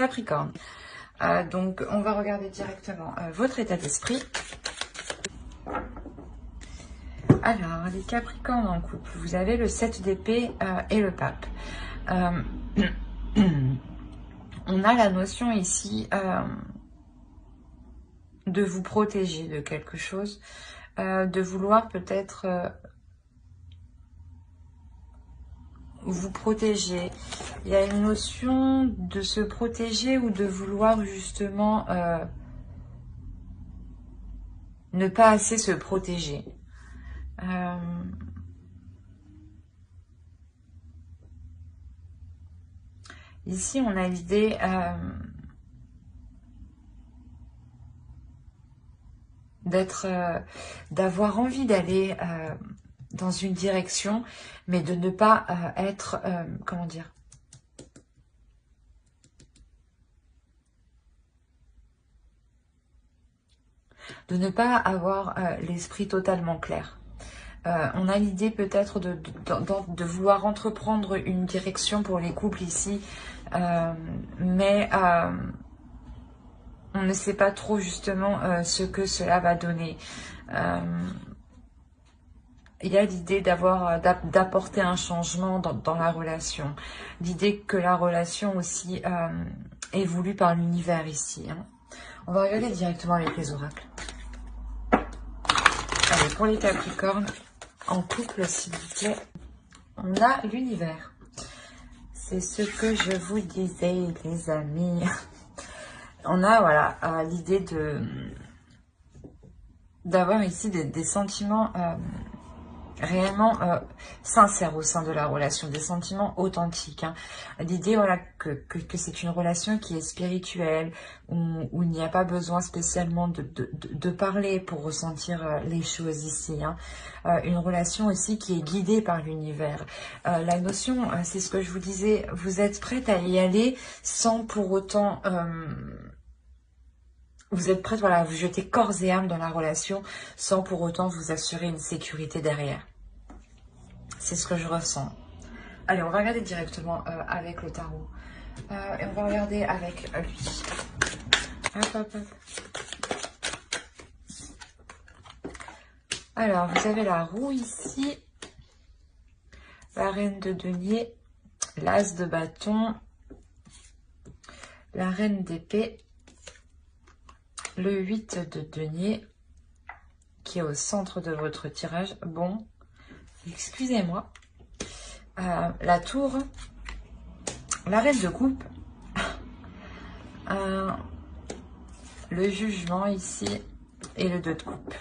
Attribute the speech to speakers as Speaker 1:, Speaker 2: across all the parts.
Speaker 1: Capricorne. Donc, on va regarder directement votre état d'esprit. Alors, les Capricornes en couple, vous avez le 7 d'épée et le pape. On a la notion ici de vous protéger de quelque chose, de vouloir peut-être vous protéger. Il y a une notion de se protéger ou de vouloir justement ne pas assez se protéger. Ici, on a l'idée d'avoir envie d'aller dans une direction, mais de ne pas être, comment dire, de ne pas avoir l'esprit totalement clair. On a l'idée peut-être de vouloir entreprendre une direction pour les couples ici, mais on ne sait pas trop justement ce que cela va donner. Il y a l'idée d'apporter un changement dans la relation. L'idée que la relation aussi est voulue par l'univers ici. Hein. On va regarder directement avec les oracles. Allez, pour les Capricornes, en couple, s'il vous plaît, on a l'univers. C'est ce que je vous disais, les amis. On a, voilà, l'idée d'avoir ici des sentiments réellement sincères au sein de la relation, des sentiments authentiques. Hein. L'idée, voilà, que c'est une relation qui est spirituelle, où il n'y a pas besoin spécialement de parler pour ressentir les choses ici. Hein. Une relation aussi qui est guidée par l'univers. La notion, c'est ce que je vous disais, vous êtes prête à y aller sans pour autant... vous êtes prête, voilà, à vous jeter corps et âme dans la relation sans pour autant vous assurer une sécurité derrière. C'est ce que je ressens. Allez, on va regarder directement avec le tarot. Et on va regarder avec lui. Hop, hop, hop. Alors, vous avez la roue ici. La reine de denier. L'as de bâton. La reine d'épée. Le 8 de denier qui est au centre de votre tirage. Bon, excusez-moi. La tour, la reine de coupe, le jugement ici et le 2 de coupe.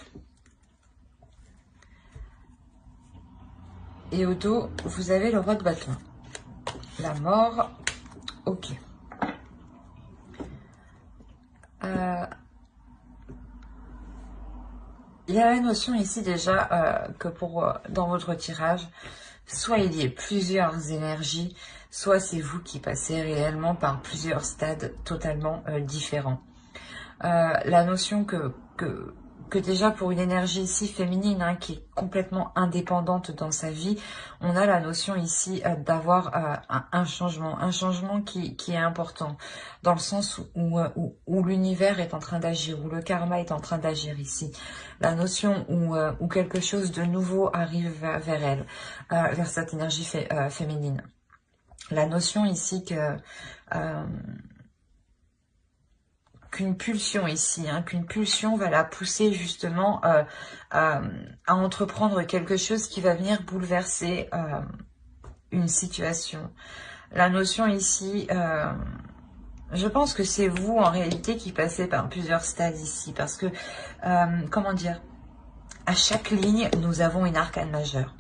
Speaker 1: Et au dos, vous avez le roi de bâton. La mort, ok. Il y a la notion ici déjà que dans votre tirage, soit il y ait plusieurs énergies, soit c'est vous qui passez réellement par plusieurs stades totalement différents. La notion que déjà pour une énergie ici féminine hein, qui est complètement indépendante dans sa vie, on a la notion ici d'avoir un changement qui est important, dans le sens où l'univers est en train d'agir, où le karma est en train d'agir ici. La notion où quelque chose de nouveau arrive vers elle, vers cette énergie féminine. La notion ici que... qu'une pulsion ici, hein, qu'une pulsion va la pousser justement à entreprendre quelque chose qui va venir bouleverser une situation. La notion ici, je pense que c'est vous en réalité qui passez par plusieurs stades ici, parce que, comment dire, à chaque ligne, nous avons une arcane majeure.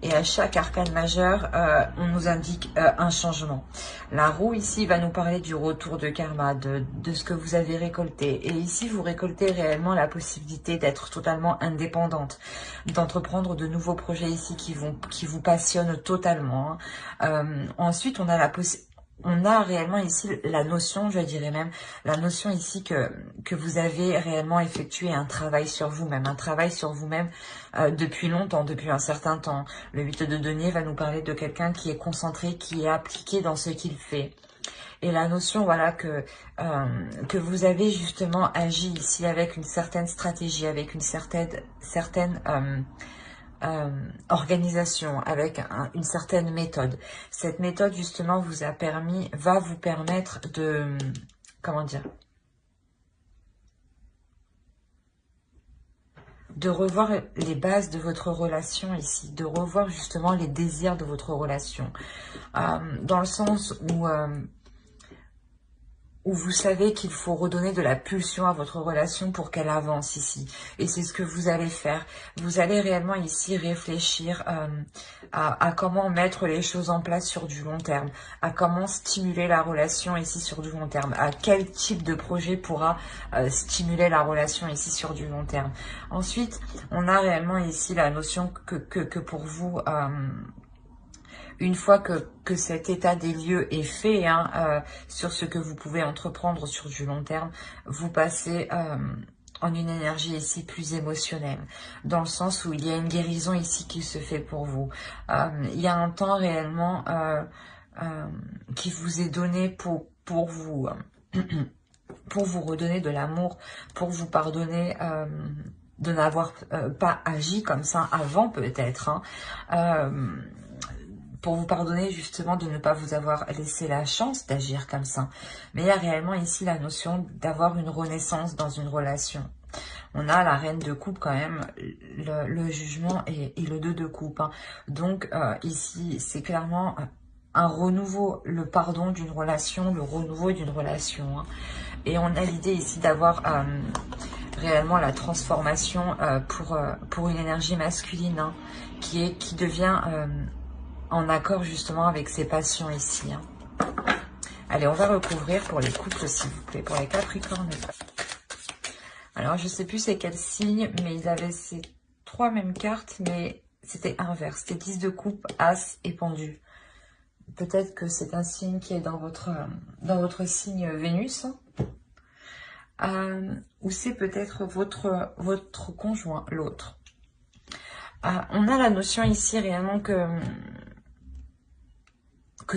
Speaker 1: Et à chaque arcane majeure, on nous indique un changement. La roue ici va nous parler du retour de karma, de ce que vous avez récolté. Et ici, vous récoltez réellement la possibilité d'être totalement indépendante, d'entreprendre de nouveaux projets ici qui vous passionnent totalement. Ensuite, on a réellement ici la notion, je dirais même, la notion ici que vous avez réellement effectué un travail sur vous-même, depuis longtemps, depuis un certain temps. Le 8 de denier va nous parler de quelqu'un qui est concentré, qui est appliqué dans ce qu'il fait. Et la notion, voilà, que vous avez justement agi ici avec une certaine stratégie, avec une certaine organisation, avec une certaine méthode. Cette méthode, justement, va vous permettre de, comment dire, de revoir les bases de votre relation ici, de revoir justement les désirs de votre relation. Dans le sens où vous savez qu'il faut redonner de la pulsion à votre relation pour qu'elle avance ici. Et c'est ce que vous allez faire. Vous allez réellement ici réfléchir à comment mettre les choses en place sur du long terme, à comment stimuler la relation ici sur du long terme, à quel type de projet pourra stimuler la relation ici sur du long terme. Ensuite, on a réellement ici la notion que pour vous... une fois que cet état des lieux est fait sur ce que vous pouvez entreprendre sur du long terme, vous passez en une énergie ici plus émotionnelle, dans le sens où il y a une guérison ici qui se fait pour vous. Il y a un temps réellement qui vous est donné pour vous pour vous redonner de l'amour, pour vous pardonner de n'avoir pas agi comme ça avant peut-être, pour vous pardonner justement de ne pas vous avoir laissé la chance d'agir comme ça. Mais il y a réellement ici la notion d'avoir une renaissance dans une relation. On a la reine de coupe quand même, le jugement et le 2 de coupe. Donc ici, c'est clairement un renouveau, le pardon d'une relation, le renouveau d'une relation. Et on a l'idée ici d'avoir réellement la transformation pour une énergie masculine qui devient... en accord justement avec ses passions ici. Allez, on va recouvrir pour les couples, s'il vous plaît, pour les Capricornes. Alors, je ne sais plus c'est quel signe, mais ils avaient ces 3 mêmes cartes, mais c'était inverse. C'était 10 de coupe, As et Pendu. Peut-être que c'est un signe qui est dans votre signe Vénus. Ou c'est peut-être votre conjoint, l'autre. On a la notion ici réellement que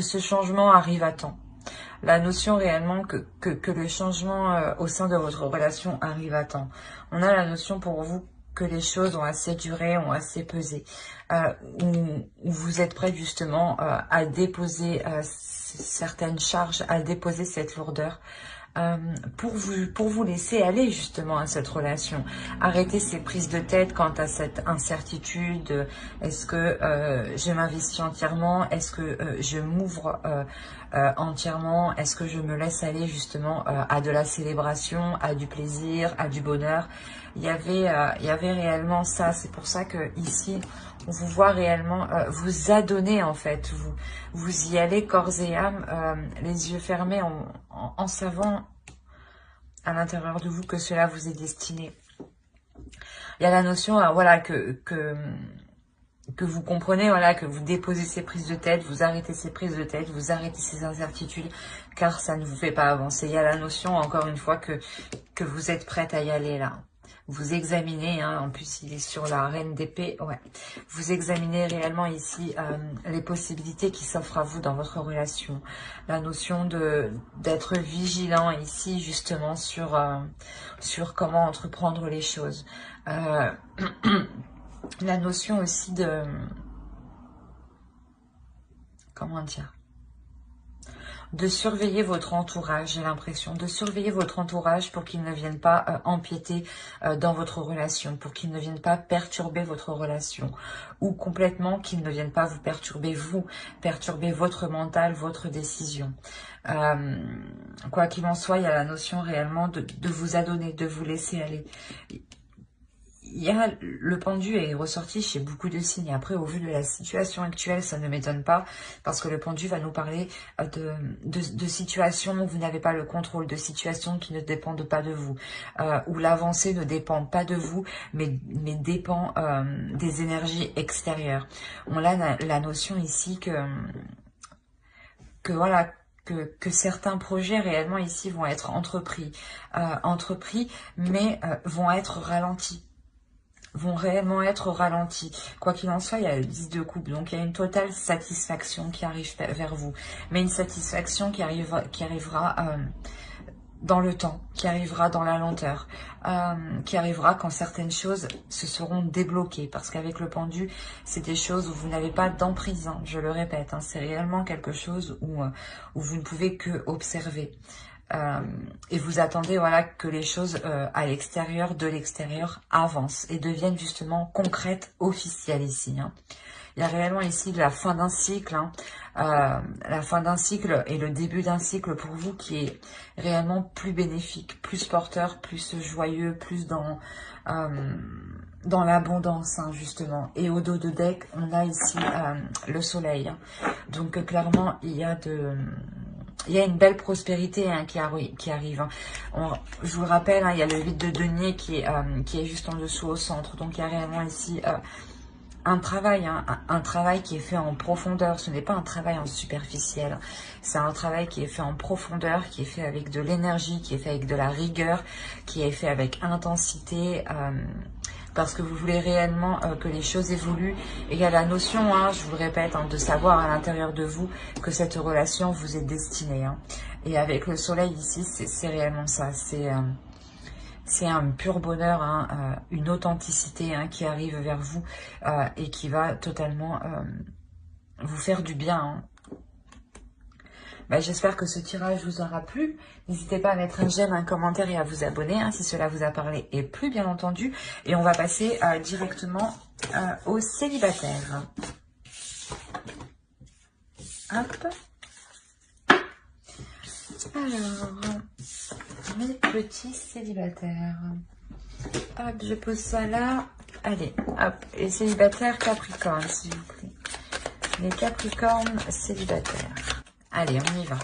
Speaker 1: ce changement arrive à temps. La notion réellement que le changement au sein de votre relation arrive à temps. On a la notion pour vous que les choses ont assez duré, ont assez pesé, où vous êtes prêt justement à déposer certaines charges, à déposer cette lourdeur. Pour vous laisser aller justement à cette relation. Arrêter ces prises de tête quant à cette incertitude. Est-ce que je m'investis entièrement? Est-ce que je m'ouvre entièrement? Est-ce que je me laisse aller justement à de la célébration, à du plaisir, à du bonheur? Il y avait réellement ça. C'est pour ça que ici, on vous voit réellement vous adonner en fait. Vous y allez corps et âme, les yeux fermés en savant à l'intérieur de vous que cela vous est destiné. Il y a la notion voilà, que vous comprenez, voilà, que vous déposez ces prises de tête, vous arrêtez ces prises de tête, vous arrêtez ces incertitudes, car ça ne vous fait pas avancer. Il y a la notion, encore une fois, que vous êtes prête à y aller là. Vous examinez, en plus il est sur la reine d'épée, ouais. Vous examinez réellement ici les possibilités qui s'offrent à vous dans votre relation. La notion d'être vigilant ici justement sur comment entreprendre les choses. La notion aussi de... Comment dire ? De surveiller votre entourage, j'ai l'impression, de surveiller votre entourage pour qu'il ne vienne pas empiéter dans votre relation, pour qu'il ne vienne pas perturber votre relation, ou complètement qu'il ne vienne pas vous, perturber votre mental, votre décision. Quoi qu'il en soit, il y a la notion réellement de vous adonner, de vous laisser aller. Le pendu est ressorti chez beaucoup de signes. Après, au vu de la situation actuelle, ça ne m'étonne pas parce que le pendu va nous parler de situations où vous n'avez pas le contrôle, de situations qui ne dépendent pas de vous, où l'avancée ne dépend pas de vous, mais dépend des énergies extérieures. On a la notion ici que voilà, que certains projets réellement ici vont être entrepris, mais vont être ralentis. vont réellement être ralentis. Quoi qu'il en soit, il y a le 10 de coupe, donc il y a une totale satisfaction qui arrive vers vous. Mais une satisfaction qui arrivera dans le temps, qui arrivera dans la lenteur, qui arrivera quand certaines choses se seront débloquées. Parce qu'avec le pendu, c'est des choses où vous n'avez pas d'emprise, hein, je le répète. Hein, c'est réellement quelque chose où vous ne pouvez que observer. Et vous attendez voilà, que les choses à l'extérieur, de l'extérieur, avancent et deviennent justement concrètes, officielles ici. Hein. Il y a réellement ici la fin d'un cycle, hein, la fin d'un cycle et le début d'un cycle pour vous qui est réellement plus bénéfique, plus porteur, plus joyeux, plus dans l'abondance, hein, justement. Et au dos de deck, on a ici le soleil. Hein. Donc clairement, il y a une belle prospérité hein, qui arrive. Hein. Je vous le rappelle, hein, il y a le 8 de denier qui est juste en dessous au centre. Donc il y a réellement ici un travail, hein, un travail qui est fait en profondeur. Ce n'est pas un travail en superficiel. C'est un travail qui est fait en profondeur, qui est fait avec de l'énergie, qui est fait avec de la rigueur, qui est fait avec intensité. Parce que vous voulez réellement que les choses évoluent. Et il y a la notion, hein, je vous le répète, hein, de savoir à l'intérieur de vous que cette relation vous est destinée. Hein. Et avec le soleil ici, c'est réellement ça. C'est un pur bonheur, hein, une authenticité hein, qui arrive vers vous et qui va totalement vous faire du bien. Hein. J'espère que ce tirage vous aura plu. N'hésitez pas à mettre un j'aime, un commentaire et à vous abonner hein, si cela vous a parlé et plu, bien entendu. Et on va passer directement aux célibataires. Hop. Alors, mes petits célibataires. Hop, je pose ça là. Allez, hop. Les célibataires Capricorne, s'il vous plaît. Les Capricornes célibataires. Allez, on y va.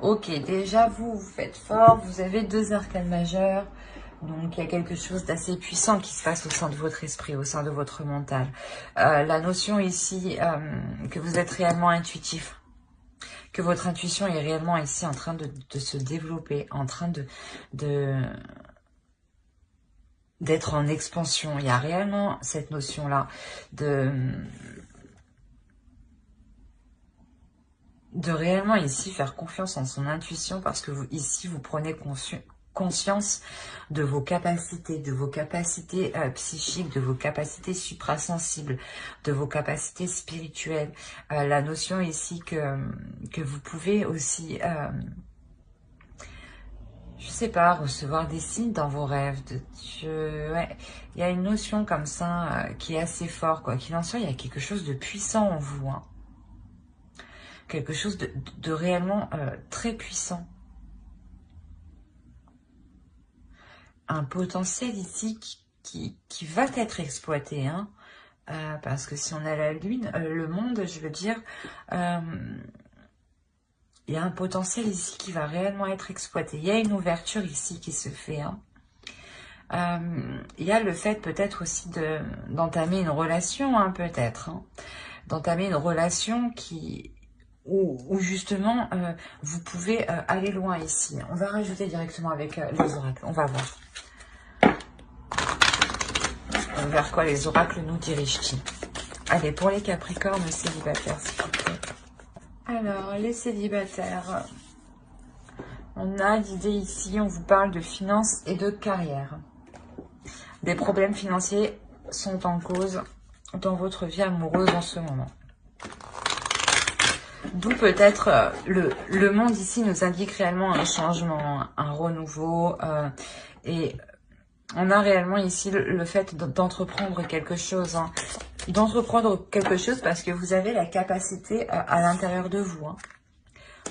Speaker 1: Ok, déjà, vous faites fort. Vous avez 2 arcanes majeures. Donc, il y a quelque chose d'assez puissant qui se passe au sein de votre esprit, au sein de votre mental. La notion ici, que vous êtes réellement intuitif. Que votre intuition est réellement ici en train de se développer, en train d'être en expansion. Il y a réellement cette notion-là de réellement ici faire confiance en son intuition parce que ici vous prenez conscience de vos capacités, psychiques, de vos capacités suprasensibles, de vos capacités spirituelles. La notion ici que vous pouvez aussi, je sais pas, recevoir des signes dans vos rêves. Ouais, il y a une notion comme ça qui est assez fort, quoi qu'il en soit. Il y a quelque chose de puissant en vous, hein. Quelque chose de réellement très puissant. Un potentiel ici qui va être exploité, hein, parce que si on a la lune, le monde, je veux dire, il y a un potentiel ici qui va réellement être exploité. Il y a une ouverture ici qui se fait. Hein. Il y a le fait peut-être aussi d'entamer une relation, hein, peut-être, hein, d'entamer une relation où justement vous pouvez aller loin ici. On va rajouter directement avec les oracles. On va voir. Vers quoi les oracles nous dirigent-ils? Allez, pour les Capricornes célibataires, s'il vous plaît. Alors, les célibataires. On a l'idée ici, on vous parle de finances et de carrière. Des problèmes financiers sont en cause dans votre vie amoureuse en ce moment. D'où peut-être le monde ici nous indique réellement un changement, un renouveau. Et on a réellement ici le fait d'entreprendre quelque chose. Hein. D'entreprendre quelque chose parce que vous avez la capacité à l'intérieur de vous. Hein.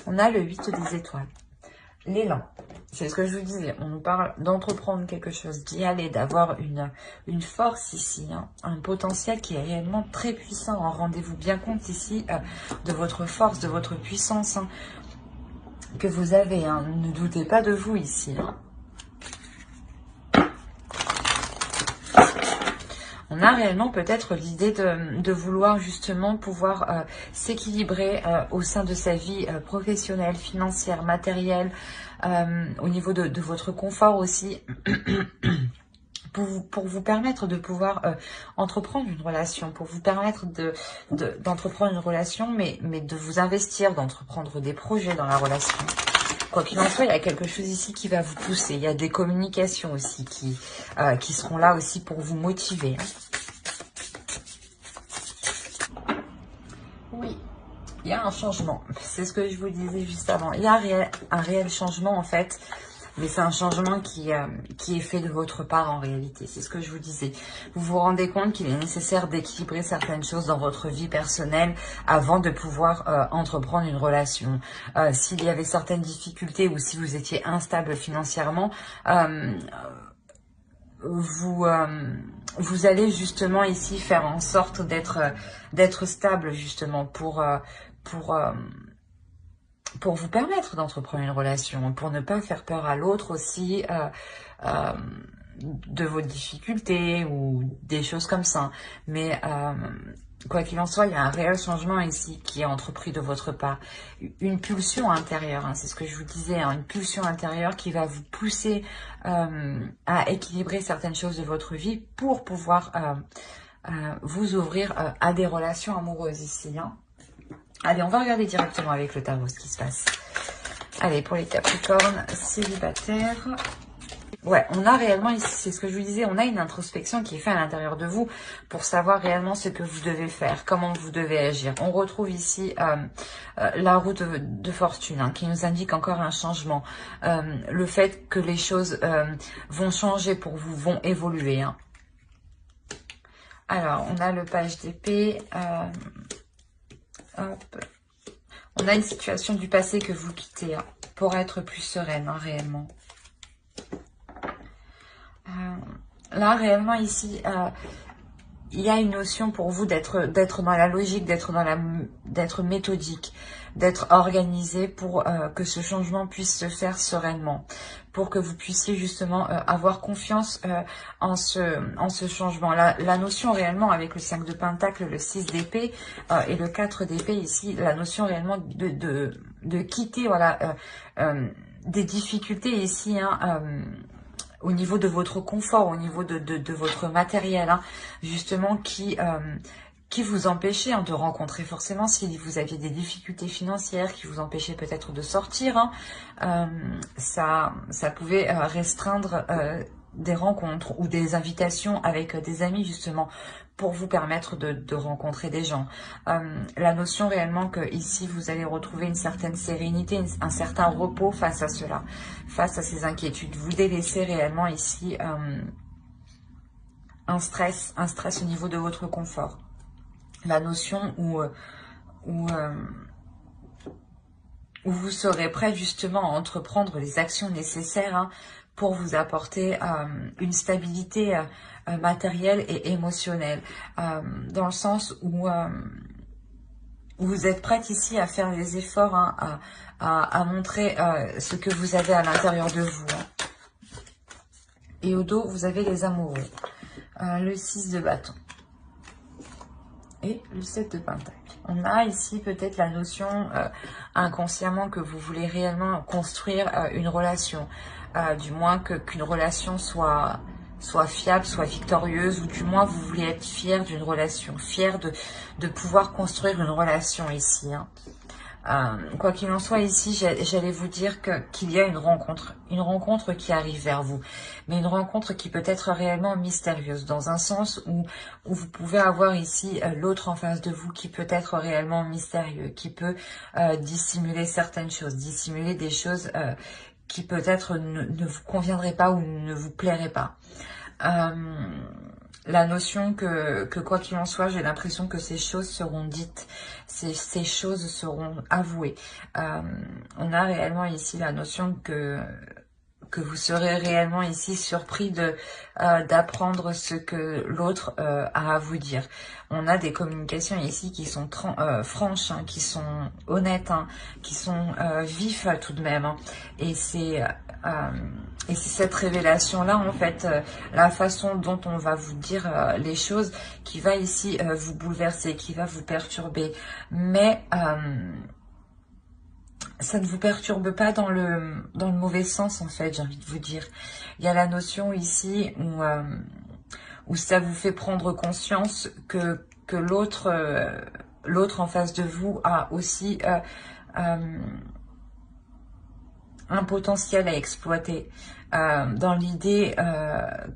Speaker 1: On a le 8 des étoiles. L'élan. C'est ce que je vous disais. On nous parle d'entreprendre quelque chose, d'y aller, d'avoir une force ici. Hein, un potentiel qui est réellement très puissant. Rendez-vous bien compte ici de votre force, de votre puissance hein, que vous avez. Hein. Ne doutez pas de vous ici. Hein. On a réellement peut-être l'idée de vouloir justement pouvoir s'équilibrer au sein de sa vie professionnelle, financière, matérielle, au niveau de votre confort aussi, pour vous permettre de pouvoir entreprendre une relation, pour vous permettre d'entreprendre une relation, mais de vous investir, d'entreprendre des projets dans la relation. Quoi qu'il en soit, il y a quelque chose ici qui va vous pousser. Il y a des communications aussi qui seront là aussi pour vous motiver. Oui, il y a un changement. C'est ce que je vous disais juste avant. Il y a un réel changement en fait. Mais c'est un changement qui est fait de votre part en réalité. C'est ce que je vous disais. Vous vous rendez compte qu'il est nécessaire d'équilibrer certaines choses dans votre vie personnelle avant de pouvoir entreprendre une relation. S'il y avait certaines difficultés ou si vous étiez instable financièrement, vous allez justement ici faire en sorte d'être stable justement pour vous permettre d'entreprendre une relation, pour ne pas faire peur à l'autre aussi de vos difficultés ou des choses comme ça. Mais quoi qu'il en soit, il y a un réel changement ici qui est entrepris de votre part. Une pulsion intérieure, hein, c'est ce que je vous disais, hein, une pulsion intérieure qui va vous pousser à équilibrer certaines choses de votre vie pour pouvoir vous ouvrir à des relations amoureuses ici, hein. Allez, on va regarder directement avec le tarot ce qui se passe. Allez, pour les Capricornes célibataires. Ouais, on a réellement ici, c'est ce que je vous disais, on a une introspection qui est faite à l'intérieur de vous pour savoir réellement ce que vous devez faire, comment vous devez agir. On retrouve ici la roue de fortune hein, qui nous indique encore un changement. Le fait que les choses vont changer pour vous, vont évoluer. Hein. Alors, on a le page d'épée. Hop. On a une situation du passé que vous quittez hein, pour être plus sereine, hein, réellement. Là, réellement, ici, il y a une notion pour vous d'être dans la logique, d'être méthodique, d'être organisé pour que ce changement puisse se faire sereinement, pour que vous puissiez justement avoir confiance en ce changement. La notion réellement avec le 5 de Pentacle, le 6 d'épée et le 4 d'épée ici, la notion réellement de quitter voilà des difficultés ici hein, au niveau de votre confort, au niveau de votre matériel, hein, justement qui vous empêchait hein, de rencontrer forcément, si vous aviez des difficultés financières, qui vous empêchaient peut-être de sortir, hein, ça pouvait restreindre des rencontres ou des invitations avec des amis justement pour vous permettre de rencontrer des gens. La notion réellement que ici vous allez retrouver une certaine sérénité, un certain repos face à cela, face à ces inquiétudes. Vous délaissez réellement ici un stress au niveau de votre confort. La notion où vous serez prêt justement à entreprendre les actions nécessaires hein, pour vous apporter une stabilité matérielle et émotionnelle. Dans le sens où vous êtes prête ici à faire des efforts, hein, à montrer ce que vous avez à l'intérieur de vous. Hein. Et au dos, vous avez les amoureux. Le 6 de bâton. Et le 7 de pentacle. On a ici peut-être la notion inconsciemment que vous voulez réellement construire une relation. Du moins qu'une relation soit fiable, soit victorieuse, ou du moins vous voulez être fier d'une relation, fier de pouvoir construire une relation ici. Hein. Quoi qu'il en soit ici, j'allais vous dire qu'il y a une rencontre qui arrive vers vous, mais une rencontre qui peut être réellement mystérieuse, dans un sens où vous pouvez avoir ici l'autre en face de vous qui peut être réellement mystérieux, qui peut dissimuler certaines choses, dissimuler des choses qui peut-être ne vous conviendraient pas ou ne vous plairaient pas. La notion que quoi qu'il en soit, j'ai l'impression que ces choses seront dites, ces choses seront avouées. On a réellement ici la notion que vous serez réellement ici surpris d'apprendre ce que l'autre a à vous dire. On a des communications ici qui sont franches, hein, qui sont honnêtes, hein, qui sont vives tout de même. Hein. Et c'est cette révélation-là, en fait, la façon dont on va vous dire les choses, qui va ici vous bouleverser, qui va vous perturber. Mais ça ne vous perturbe pas dans le mauvais sens, en fait, j'ai envie de vous dire. Il y a la notion ici où ça vous fait prendre conscience que l'autre en face de vous a aussi un potentiel à exploiter. Dans l'idée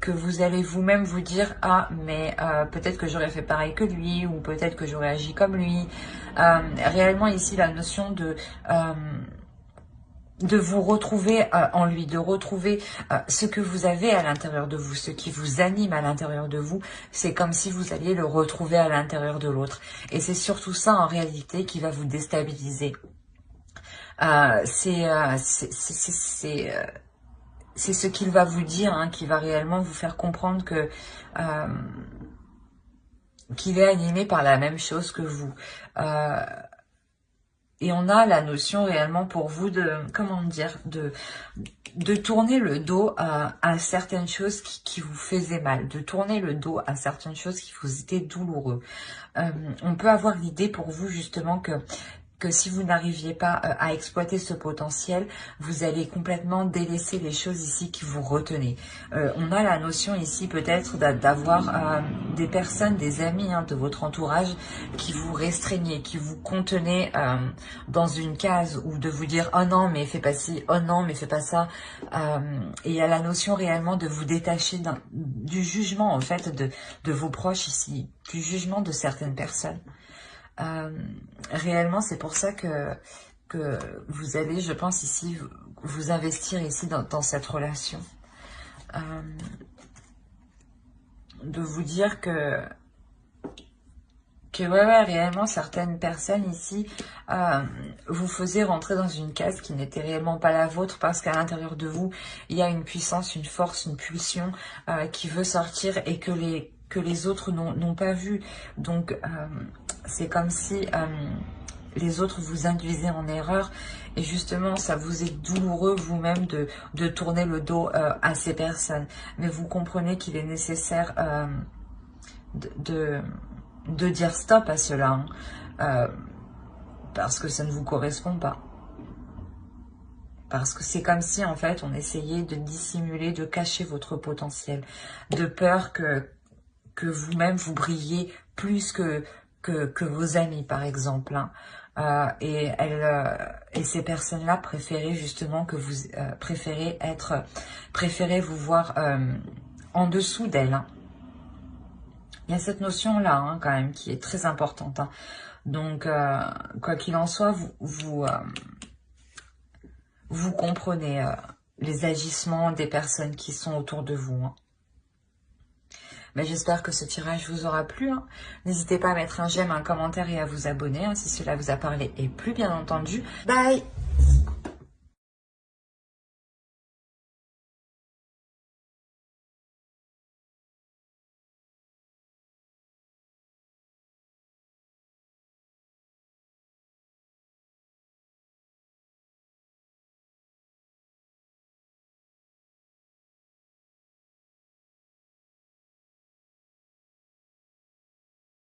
Speaker 1: que vous allez vous-même vous dire « Ah, mais peut-être que j'aurais fait pareil que lui » ou peut-être que j'aurais agi comme lui. Réellement ici, la notion de vous retrouver en lui, de retrouver ce que vous avez à l'intérieur de vous, ce qui vous anime à l'intérieur de vous, c'est comme si vous alliez le retrouver à l'intérieur de l'autre. Et c'est surtout ça en réalité qui va vous déstabiliser. C'est ce qu'il va vous dire, hein, qui va réellement vous faire comprendre que qu'il est animé par la même chose que vous. Et on a la notion réellement pour vous de, comment dire, de tourner le dos à certaines choses qui vous faisaient mal, de tourner le dos à certaines choses qui vous étaient douloureux. On peut avoir l'idée pour vous justement que si vous n'arriviez pas à exploiter ce potentiel, vous allez complètement délaisser les choses ici qui vous retenaient. On a la notion ici peut-être d'avoir des personnes, des amis de votre entourage qui vous restreignaient, qui vous contenaient dans une case, ou de vous dire « Oh non, mais fais pas ci, oh non, mais fais pas ça ». Et il y a la notion réellement de vous détacher du jugement en fait de vos proches ici, du jugement de certaines personnes. Réellement, c'est pour ça que vous allez, je pense, ici, vous investir ici dans cette relation. De vous dire que ouais, réellement, certaines personnes ici vous faisaient rentrer dans une case qui n'était réellement pas la vôtre, parce qu'à l'intérieur de vous, il y a une puissance, une force, une pulsion qui veut sortir et que les autres n'ont pas vu. Donc, c'est comme si les autres vous induisaient en erreur, et justement, ça vous est douloureux vous-même de tourner le dos à ces personnes. Mais vous comprenez qu'il est nécessaire de dire stop à cela, parce que ça ne vous correspond pas. Parce que c'est comme si, en fait, on essayait de dissimuler, de cacher votre potentiel, de peur que vous-même, vous brilliez plus que vos amis, par exemple. Et ces personnes-là préféraient justement que vous préférez vous voir en dessous d'elles. Il y a cette notion-là, quand même, qui est très importante. Donc, quoi qu'il en soit, vous comprenez les agissements des personnes qui sont autour de vous. Mais j'espère que ce tirage vous aura plu. N'hésitez pas à mettre un j'aime, un commentaire et à vous abonner si cela vous a parlé, et plus bien entendu. Bye!